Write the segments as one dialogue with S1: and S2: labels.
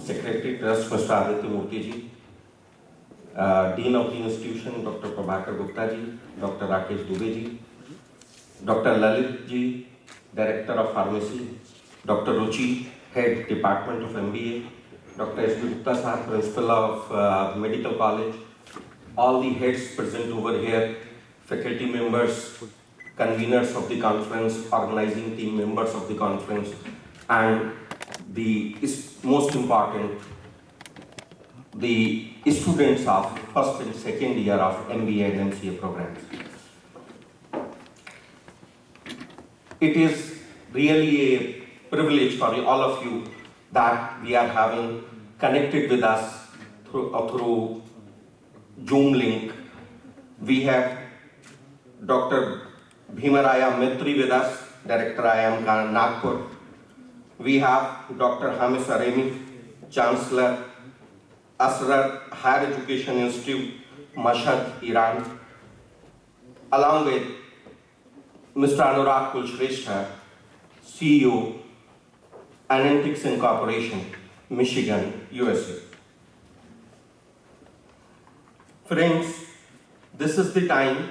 S1: Secretary Trust Mr. Aditya Murthy ji, Dean of the Institution Dr. Prabhakar Gupta ji, Dr. Rakesh Dubey ji, Dr. Lalit ji, Director of Pharmacy, Dr. Ruchi, Head Department of MBA, Dr. S. Gupta Sahab, Principal of Medical College, all the heads present over here, faculty members, conveners of the conference, organizing team members of the conference, and the most important, the students of first and second year of MBA and MCA programs. It is really a privilege for all of you that we are having connected with us through Zoom link. We have Dr. Bhimaraya Mitri with us, Director IIM Nagpur. We have Dr. Hamis Aremi, Chancellor, Asrar Higher Education Institute, Mashhad, Iran, along with Mr. Anurag Kulshrestha, CEO, Anantix Incorporation, Michigan, USA. Friends, this is the time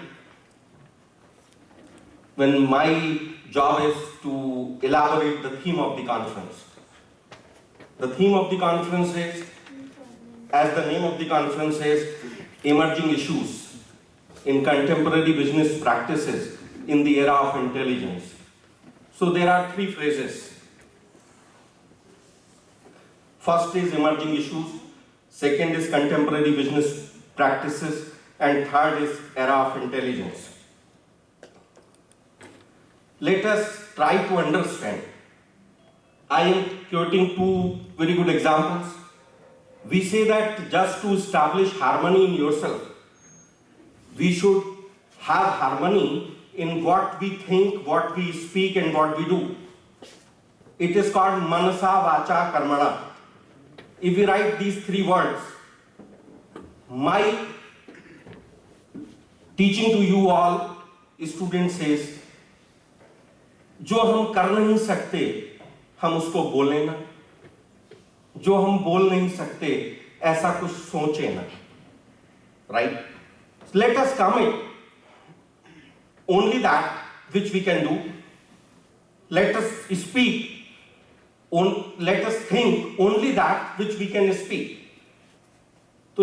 S1: when my job is to elaborate the theme of the conference. The theme of the conference is, as the name of the conference says, emerging issues in contemporary business practices in the era of intelligence. So there are three phrases. First is emerging issues, second is contemporary business practices, and third is era of intelligence. Let us try to understand. I am quoting two very good examples. We say that just to establish harmony in yourself, we should have harmony in what we think, what we speak, and what we do. It is called manasa, vacha, karmana. If we write these three words, my teaching to you all, student says, जो हम कर नहीं सकते हम उसको बोलें ना, जो हम बोल नहीं सकते ऐसा कुछ सोचें ना, right? Let us commit only that which we can do. Let us speak, let us think only that which we can speak. So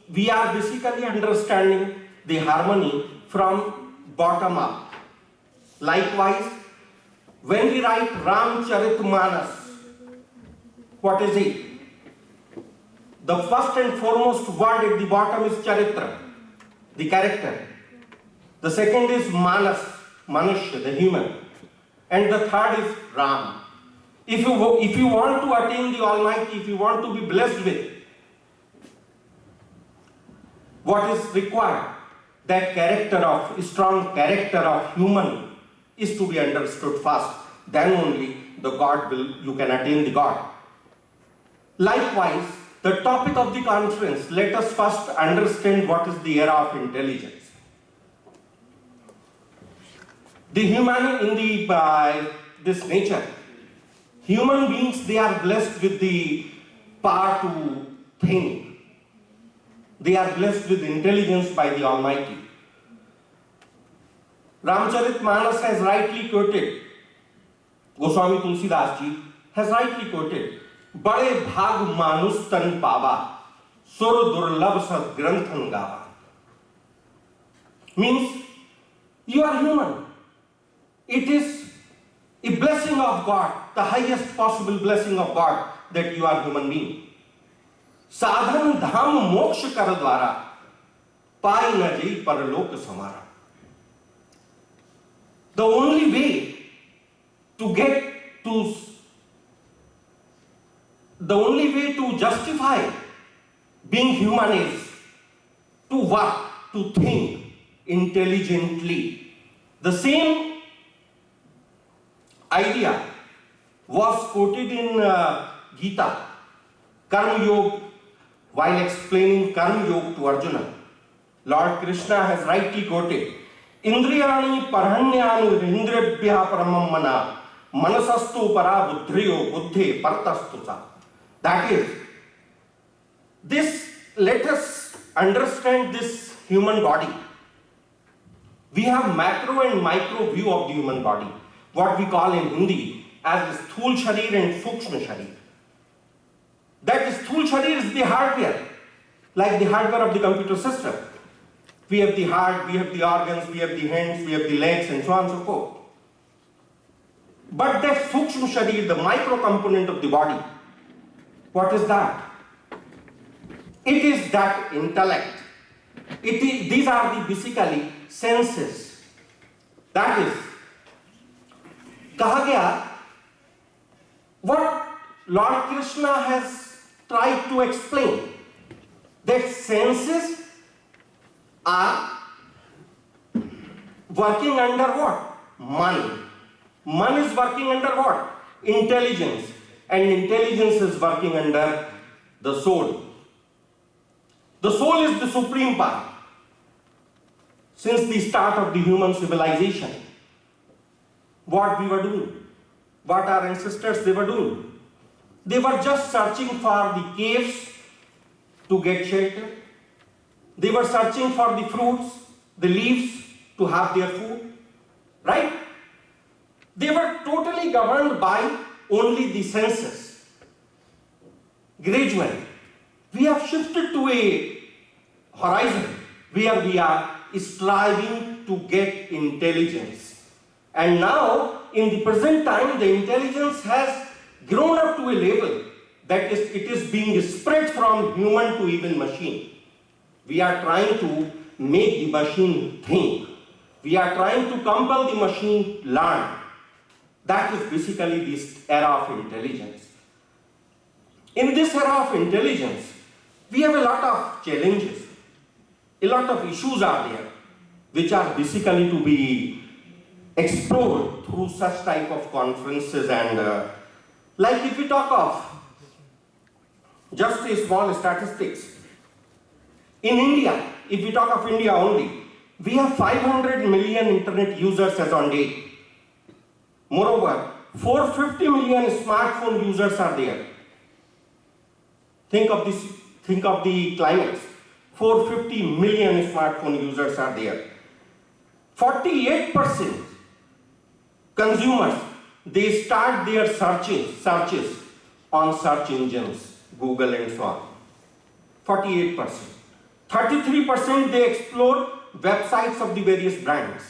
S1: we are basically understanding the harmony from bottom up. Likewise, when we write Ramcharitmanas, what is it? The first and foremost word at the bottom is Charitra, the character. The second is Manas, Manushya, the human. And the third is Ram. If you want to attain the Almighty, if you want to be blessed with what is required, that character of, strong character of human is to be understood first, then only the God you can attain the God. Likewise, the topic of the conference, let us first understand what is the era of intelligence. The human in this nature, human beings, they are blessed with the power to think. They are blessed with intelligence by the Almighty. Ramcharitmanas has rightly quoted, Goswami Tulsidas ji has rightly quoted, Bade bhag manus tan pava, sur durlabh sad granthan gava. Means, you are human. It is a blessing of God, the highest possible blessing of God, that you are human being. Sadhan dham moksha kar dwara, pai na jai parlok samara. The only way to justify being human is to work, to think intelligently. The same idea was quoted in Gita, Karma Yoga, while explaining Karma Yoga to Arjuna. Lord Krishna has rightly quoted, Indriyani parhanyanu indribhya paramam mana manasastu para buddhiyo buddhe partastu sa. That is, let us understand this human body. We have macro and micro view of the human body, what we call in Hindi as Sthul Sharir and Sukshma Sharir. That Sthul Sharir is the hardware, like the hardware of the computer system. We have the heart, we have the organs, we have the hands, we have the legs, and so on and so forth. But that Sukshma Sharir, the micro component of the body, what is that? It is that intellect. These are the basically senses. That is, kaha gaya, what Lord Krishna has tried to explain, that senses are working under what? Man. Man is working under what? Intelligence. And intelligence is working under the soul. The soul is the supreme power. Since the start of the human civilization, what we were doing, what our ancestors they were doing, they were just searching for the caves to get shelter. They were searching for the fruits, the leaves to have their food, right? They were totally governed by only the senses. Gradually, we have shifted to a horizon where we are striving to get intelligence. And now, in the present time, the intelligence has grown up to a level that it is being spread from human to even machine. We are trying to make the machine think. We are trying to compel the machine learn. That is basically this era of intelligence. In this era of intelligence, we have a lot of challenges. A lot of issues are there, which are basically to be explored through such type of conferences. And like if we talk of just a small statistics, in India, if we talk of India only, we have 500 million internet users as on date. Moreover, 450 million smartphone users are there. Think of the climates. 450 million smartphone users are there. 48% consumers, they start their searches on search engines, Google and so on. 48%. 33% they explore websites of the various brands.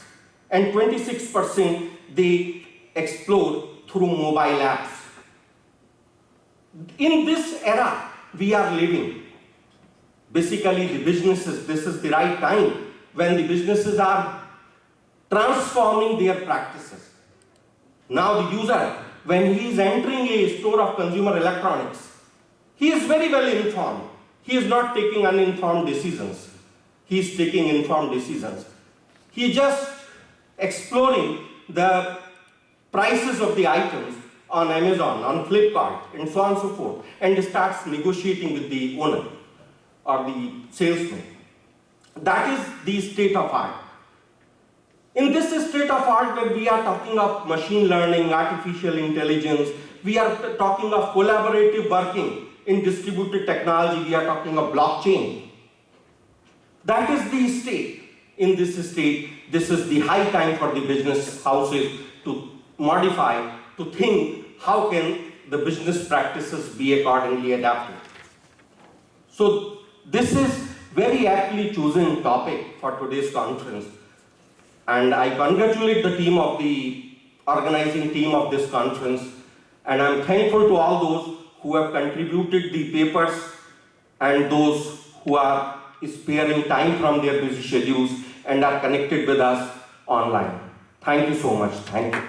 S1: And 26% they explore through mobile apps. In this era we are living, basically the businesses, this is the right time when the businesses are transforming their practices. Now the user, when he is entering a store of consumer electronics, he is very well informed. He is not taking uninformed decisions. He is taking informed decisions. He is just exploring the prices of the items on Amazon, on Flipkart, and so on and so forth, and starts negotiating with the owner or the salesman. That is the state of art. In this state of art, where we are talking of machine learning, artificial intelligence, we are talking of collaborative working in distributed technology, we are talking of blockchain. That is the state. In this state, this is the high time for the business houses to modify, to think how can the business practices be accordingly adapted. So this is very aptly chosen topic for today's conference. And I congratulate the team of the organizing team of this conference. And I'm thankful to all those who have contributed the papers and those who are sparing time from their busy schedules and are connected with us online. Thank you so much. Thank you.